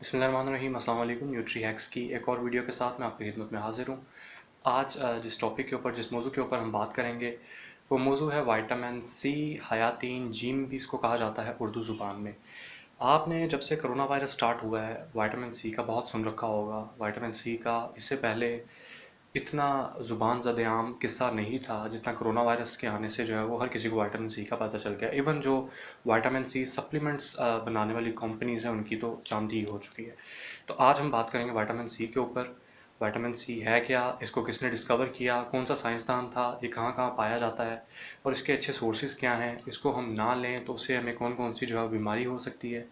बिस्मिल्लाहिर्रहमानिर्रहीम। अस्सलाम वालेकुम। न्यूट्री हैक्स की एक और वीडियो के साथ मैं आपकी खिदमत में हाज़िर हूँ। आज जिस टॉपिक के ऊपर जिस मौजू के ऊपर हम बात करेंगे वो मौजू है विटामिन सी, हयातीन, जिम भी इसको कहा जाता है उर्दू ज़ुबान में। आपने जब से कोरोना वायरस स्टार्ट हुआ है विटामिन सी का बहुत सुन रखा होगा। विटामिन सी का इससे पहले इतना ज़ुबान ज़द-ए-आम किस्सा नहीं था जितना कोरोना वायरस के आने से जो है वो हर किसी को विटामिन सी का पता चल गया। इवन जो विटामिन सी सप्लीमेंट्स बनाने वाली कंपनीज़ हैं उनकी तो चांदी ही हो चुकी है। तो आज हम बात करेंगे विटामिन सी के ऊपर। विटामिन सी है क्या, इसको किसने डिस्कवर किया, कौन सा साइंसदान था, ये कहाँ कहाँ पाया जाता है और इसके अच्छे सोर्सेज क्या हैं, इसको हम ना लें तो उससे हमें कौन कौन सी जो है बीमारी हो सकती है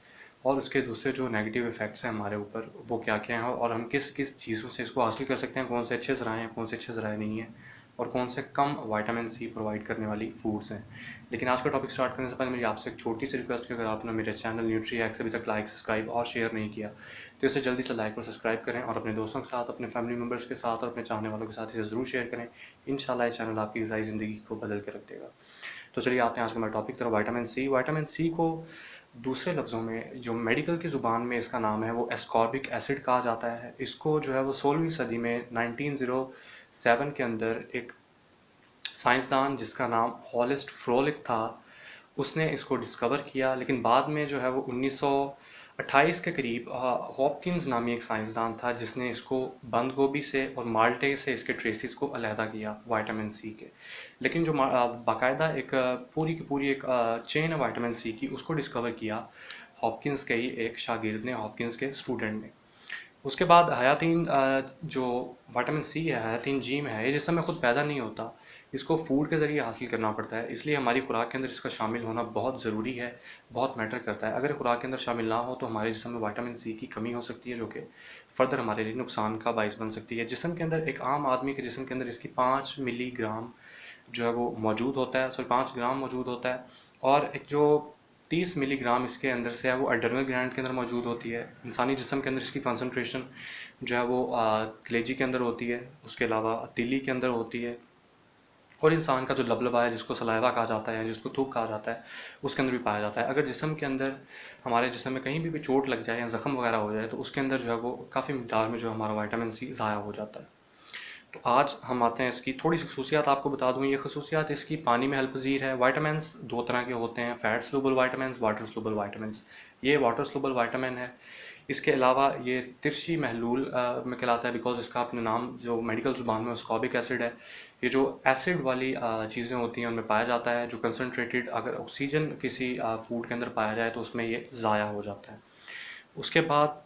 और उसके दूसरे जो नेगेटिव इफ़ेक्ट्स हैं हमारे ऊपर वो क्या क्या हैं और हम किस किस चीज़ों से इसको हासिल कर सकते हैं, कौन से अच्छे ज़राए हैं, कौन से अच्छे ज़राए नहीं हैं और कौन से कम विटामिन सी प्रोवाइड करने वाली फूड्स हैं। लेकिन आज का टॉपिक स्टार्ट करने से पहले मेरी आपसे एक छोटी सी रिक्वेस्ट है, अगर आपने मेरे चैनल न्यूट्री हैक्स अभी तक लाइक, सब्सक्राइब और शेयर नहीं किया तो इसे जल्दी से लाइक और सब्सक्राइब करें और अपने दोस्तों के साथ, अपने फैमिली मेम्बर्स के साथ और अपने चाहने वालों के साथ इसे ज़रूर शेयर करें। इंशाल्लाह ये चैनल आपकी ग़िज़ाई ज़िंदगी को बदल के रख देगा। तो चलिए आते हैं आज का हमारे टॉपिक तरफ। विटामिन सी को दूसरे लफ्ज़ों में जो मेडिकल की ज़ुबान में इसका नाम है वो एस्कॉर्बिक एसिड कहा जाता है। इसको जो है वो 16वीं सदी में 1907 के अंदर एक साइंसदान जिसका नाम हॉलिस्ट फ्रोलिक था उसने इसको डिस्कवर किया। लेकिन बाद में जो है वो 1928 के करीब हॉपकिंस नामी एक साइंसदान था जिसने इसको बंद गोभी से और माल्टे से इसके ट्रेसिस को अलहदा किया विटामिन सी के। लेकिन जो बाकायदा एक पूरी की पूरी एक चेन है विटामिन सी की, उसको डिस्कवर किया हॉपकिंस के ही एक शागिर्द ने, हॉपकिंस के स्टूडेंट ने। उसके बाद हयातीन जो विटामिन सी है, हयातीन जीम है, ये जिसम में खुद पैदा नहीं होता, इसको फूड के ज़रिए हासिल करना पड़ता है। इसलिए हमारी खुराक के अंदर इसका शामिल होना बहुत ज़रूरी है, बहुत मैटर करता है। अगर खुराक के अंदर शामिल ना हो तो हमारे जिसम में विटामिन सी की कमी हो सकती है जो कि फ़र्दर हमारे लिए नुकसान का बायस बन सकती है। जिसम के अंदर एक आम आदमी के जिसम के अंदर इसकी 5 मिलीग्राम जो है वो मौजूद होता है, सॉरी 5 ग्राम मौजूद होता है और एक जो 30 मिलीग्राम इसके अंदर से है वो एड्रेनल ग्लैंड के अंदर मौजूद होती है। इंसानी जिस्म के अंदर इसकी कंसंट्रेशन जो है वो कलेजी के अंदर होती है, उसके अलावा तीली के अंदर होती है और इंसान का जो लबलबा है जिसको सलाइवा कहा जाता है, जिसको थूक कहा जाता है, उसके अंदर भी पाया जाता है। अगर जिस्म के अंदर हमारे जिस्म में कहीं भी कोई चोट लग जाए या ज़ख्म वगैरह हो जाए तो उसके अंदर जो है वो काफ़ी मिकदार में जो हमारा विटामिन सी ज़ाया हो जाता है। तो आज हम आते हैं इसकी थोड़ी सी खसूसियात आपको बता दूं। ये खसूसियात इसकी पानी में हल पजीर है। विटामिन्स दो तरह के होते हैं, fat soluble vitamins, water soluble vitamins. ये वाटर सॉल्युबल विटामिन है। इसके अलावा ये तिरछी महलूल में कहलाता है बिकॉज इसका अपने नाम जो मेडिकल ज़ुबान में अस्कॉर्बिक एसिड है। ये जो एसिड वाली चीज़ें होती हैं उनमें पाया जाता है। जो कंसनट्रेटेड अगर ऑक्सीजन किसी फूड के अंदर पाया जाए तो उसमें ये ज़ाया हो जाता है। उसके बाद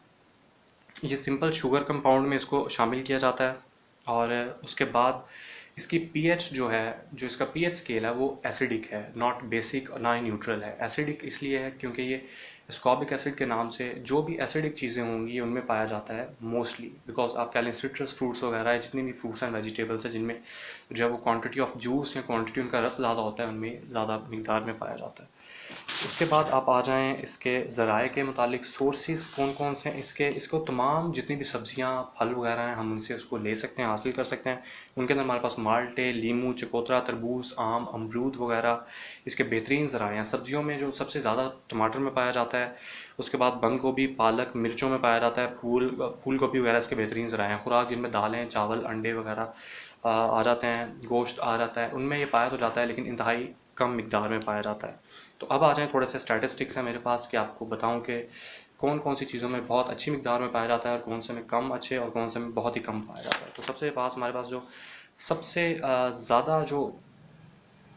ये सिंपल शुगर कंपाउंड में इसको शामिल किया जाता है और उसके बाद इसकी पीएच जो है, जो इसका पीएच स्केल है वो एसिडिक है, नॉट बेसिक ना ही न्यूट्रल है। एसिडिक इसलिए है क्योंकि ये एस्कॉर्बिक एसिड के नाम से जो भी एसिडिक चीज़ें होंगी ये उनमें पाया जाता है मोस्टली। बिकॉज आप कह लें सिट्रस फ्रूट्स वगैरह है, जितनी भी फ्रूट्स एंड वेजिटेबल्स हैं जिनमें जो है वो क्वांटिटी ऑफ जूस या क्वांटिटी उनका रस ज़्यादा होता है उनमें ज़्यादा मिकदार में पाया जाता है। उसके बाद आप आ जाएँ इसके ज़राए के मुतालिक, सोर्सेज कौन कौन से हैं इसके। इसको तमाम जितनी भी सब्जियां फल वगैरह हैं हम उनसे उसको ले सकते हैं, हासिल कर सकते हैं। उनके अंदर हमारे पास माल्टे, लीमू, चकोतरा, तरबूज, आम, अमरूद वगैरह इसके बेहतरीन ज़राए हैं। सब्जियों में जो सबसे ज़्यादा टमाटर में पाया जाता है, उसके बाद बंद गोभी, पालक, मिर्चों में पाया जाता है, फूल गोभी वगैरह इसके बेहतरीन ज़राए हैं। खुराक जिनमें दालें, चावल, अंडे वगैरह आ जाते हैं, गोश्त आ जाता है, उनमें ये पाया तो जाता है लेकिन इंतहाई कम मिकदार में पाया जाता है। तो अब आ जाएँ, थोड़े से स्टैटिस्टिक्स हैं मेरे पास कि आपको बताऊं कि कौन कौन सी चीज़ों में बहुत अच्छी मिकदार में पाया जाता है और कौन से में कम अच्छे और कौन से में बहुत ही कम पाया जाता है। तो सबसे पास हमारे पास जो सबसे ज़्यादा जो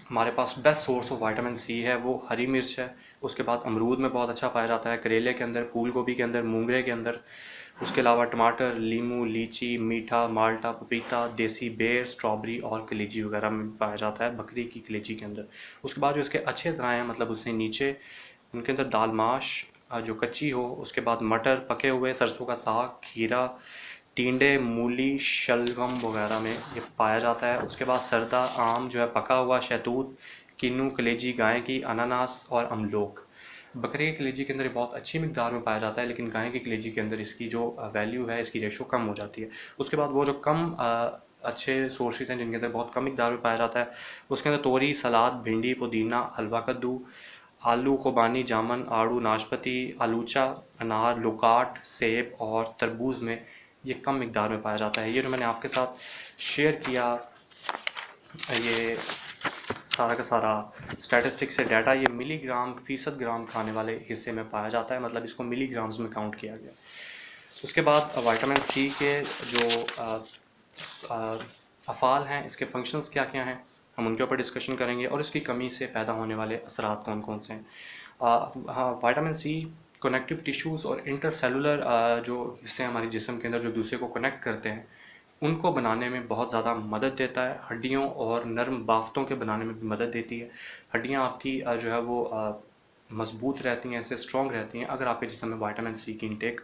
हमारे पास best source of vitamin C है वो हरी मिर्च है। उसके बाद अमरूद में बहुत अच्छा पाया जाता है, करेले के अंदर, फूल गोभी के अंदर, मूंगरे के अंदर। उसके अलावा टमाटर, लीमू, लीची, मीठा, माल्टा, पपीता, देसी बेर, स्ट्रॉबेरी और कलीजी वगैरह में पाया जाता है, बकरी की कलीजी के अंदर। उसके बाद जो इसके अच्छे ज़राए हैं मतलब उससे नीचे उनके अंदर दाल माश जो कच्ची हो, उसके बाद मटर पके हुए, सरसों का साग, खीरा, टिंडे, मूली, शलगम वगैरह में ये पाया जाता है। उसके बाद सरदा आम जो है पका हुआ, शहतूत, किन्नू, कलेजी गाय की, अनानास और अमलोक। बकरे की कलेजी के अंदर ये बहुत अच्छी मिकदार में पाया जाता है लेकिन गाय की कलेजी के अंदर इसकी जो वैल्यू है, इसकी रेशो कम हो जाती है। उसके बाद वो जो कम अच्छे सोर्सेज हैं जिनके अंदर बहुत कम मिकदार में पाया जाता है, उसके अंदर तोरी, सलाद, भिंडी, पुदीना, हलवा कद्दू, आलू, खुबानी, जामुन, आड़ू, नाशपाती, आलूचा, अनार, लोकाट, सेब और तरबूज में ये कम मिकदार में पाया जाता है। ये जो मैंने आपके साथ शेयर किया, ये सारा का सारा स्टैटिस्टिक्स से डाटा, ये मिलीग्राम फ़ीसद ग्राम खाने वाले हिस्से में पाया जाता है, मतलब इसको मिलीग्राम्स में काउंट किया गया। उसके बाद विटामिन सी के जो अफ़ाल हैं, इसके फंक्शंस क्या क्या हैं, हम उनके ऊपर डिस्कशन करेंगे और इसकी कमी से पैदा होने वाले असरात कौन कौन से हैं। हाँ, विटामिन सी कनेक्टिव टिश्यूज़ और इंटरसेलुलर जो हिस्से हैं हमारे जिस्म के अंदर जो दूसरे को कनेक्ट करते हैं, उनको बनाने में बहुत ज़्यादा मदद देता है। हड्डियों और नर्म बाफ्तों के बनाने में भी मदद देती है। हड्डियाँ आपकी जो है वो मजबूत रहती हैं, ऐसे स्ट्रॉन्ग रहती हैं अगर आपके जिस्म में विटामिन सी की इंटेक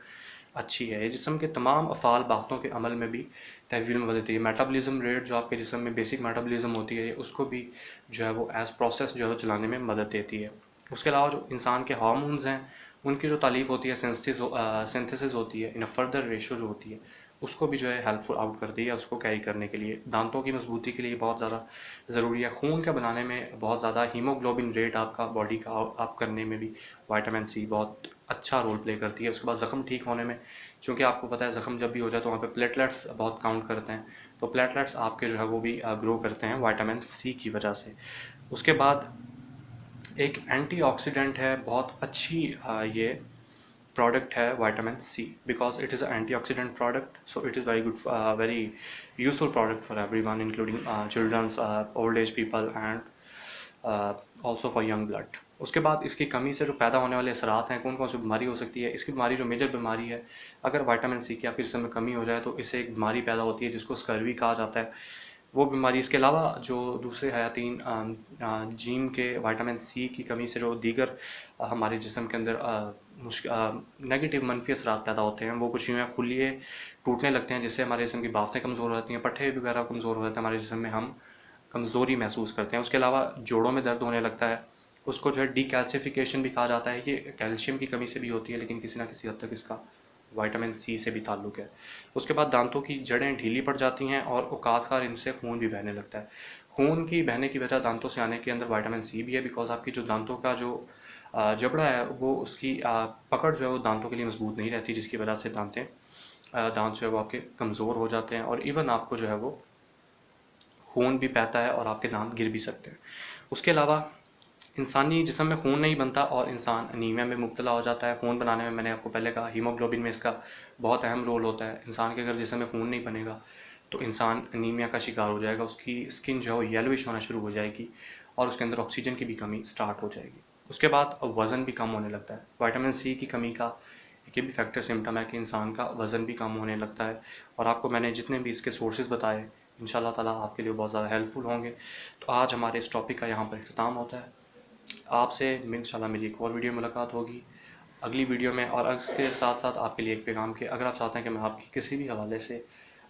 अच्छी है। ये जिस्म के तमाम अफ़ाल बाफ्तों के अमल में भी तहवील में मदद देती है। मेटाबॉलिज्म रेट जो आपके जिस्म में बेसिक मेटाबॉलिज्म होती है, उसको भी जो है वो एज प्रोसेस जो है वो चलाने में मदद देती है। उसके अलावा जो इंसान के हार्मोन्स हैं, उनकी जो तालीफ होती है, सिंथेसिस होती है इन अ फर्दर रेशो जो होती है, उसको भी जो है हेल्पफुल आउट करती है उसको कैरी करने के लिए। दांतों की मजबूती के लिए बहुत ज़्यादा ज़रूरी है। खून के बनाने में बहुत ज़्यादा हीमोग्लोबिन रेट आपका बॉडी का अप करने में भी विटामिन सी बहुत अच्छा रोल प्ले करती है। उसके बाद ज़ख्म ठीक होने में, क्योंकि आपको पता है ज़ख्म जब भी हो जाए तो वहाँ पे प्लेटलेट्स बहुत काउंट करते हैं, तो प्लेटलेट्स आपके जो है वो भी ग्रो करते हैं विटामिन सी की वजह से। उसके बाद एक एंटीऑक्सीडेंट है, बहुत अच्छी ये प्रोडक्ट है vitamin C, because it is a antioxidant product, so it is very good, very useful product for everyone including childrens, old age people and also for young blood. उसके बाद इसकी कमी से जो पैदा होने वाले असरात हैं, कौन कौन सी बीमारी हो सकती है। इसकी बीमारी जो मेजर बीमारी है, अगर विटामिन सी की आपके जिस्म में कमी हो जाए तो इससे एक बीमारी पैदा होती है जिसको स्कर्वी कहा जाता है, वो बीमारी। इसके अलावा जो दूसरे हयातीन जीन के विटामिन सी की कमी से जो दीगर हमारे जिस्म के अंदर नेगेटिव मनफी असरात पैदा होते हैं, वो कुछ यूँ हैं, खुलिए टूटने लगते हैं जिससे हमारे जिस्म की बाफ्तें कमज़ोर हो जाती हैं, पट्ठे वगैरह कमज़ोर हो जाते हैं हमारे जिस्म में, हम कमज़ोरी महसूस करते हैं। उसके अलावा जोड़ों में दर्द होने लगता है, उसको जो है डीकैल्सिफिकेशन भी कहा जाता है। ये कैल्शियम की कमी से भी होती है, लेकिन किसी ना किसी हद तक इसका विटामिन सी से भी ताल्लुक़ है। उसके बाद दांतों की जड़ें ढीली पड़ जाती हैं और औकातकार इनसे खून भी बहने लगता है। खून की बहने की वजह दांतों से आने के अंदर विटामिन सी भी है, बिकॉज आपकी जो दांतों का जो जबड़ा है, वो उसकी पकड़ जो है वो दांतों के लिए मजबूत नहीं रहती, जिसकी वजह से दांत जो है वो आपके कमज़ोर हो जाते हैं और इवन आपको जो है वो खून भी बहता है और आपके दांत गिर भी सकते हैं। उसके अलावा इंसानी जिस्म में खून नहीं बनता और इंसान अनीमिया में मुब्तला हो जाता है। खून बनाने में, मैंने आपको पहले कहा, हीमोग्लोबिन में इसका बहुत अहम रोल होता है। इंसान के अगर जिस्म में खून नहीं बनेगा तो इंसान अनीमिया का शिकार हो जाएगा, उसकी स्किन जो है वो येलोइश होना शुरू हो जाएगी और उसके अंदर ऑक्सीजन की भी कमी स्टार्ट हो जाएगी। उसके बाद वज़न भी कम होने लगता है। विटामिन सी की कमी का एक ये भी फैक्टर सिम्टम है कि इंसान का वज़न भी कम होने लगता है। और आपको मैंने जितने भी इसके सोर्सेज बताए, इंशाल्लाह ताला आपके लिए बहुत ज़्यादा हेल्पफुल होंगे। तो आज हमारे इस टॉपिक का यहाँ पर इख्तिताम होता है। आपसे इंशाल्लाह मेरी एक और वीडियो में मुलाकात होगी अगली वीडियो में। और इसके साथ साथ आपके लिए एक पैगाम कि अगर आप चाहते हैं कि मैं आपकी किसी भी हवाले से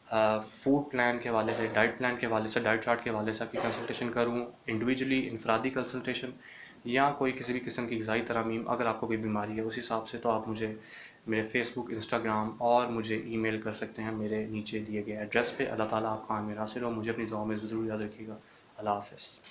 फूड प्लान के हवाले से, डाइट प्लान के हवाले से, डाइट चार्ट के हवाले से आपकी कंसल्टेशन करूं, इंडिविजुअली इनफरादी कंसल्टेशन, या कोई किसी भी किस्म की ग़िज़ाई तरमीम, अगर आपको कोई बीमारी है उस हिसाब से, तो आप मुझे मेरे फेसबुक, इंस्टाग्राम और मुझे ईमेल कर सकते हैं मेरे नीचे दिए गए एड्रेस पे। अल्लाह ताला आपका आमिर नासिर हो। मुझे अपनी दुआ में ज़रूर याद रखिएगा। अल्लाह हाफ़िज़।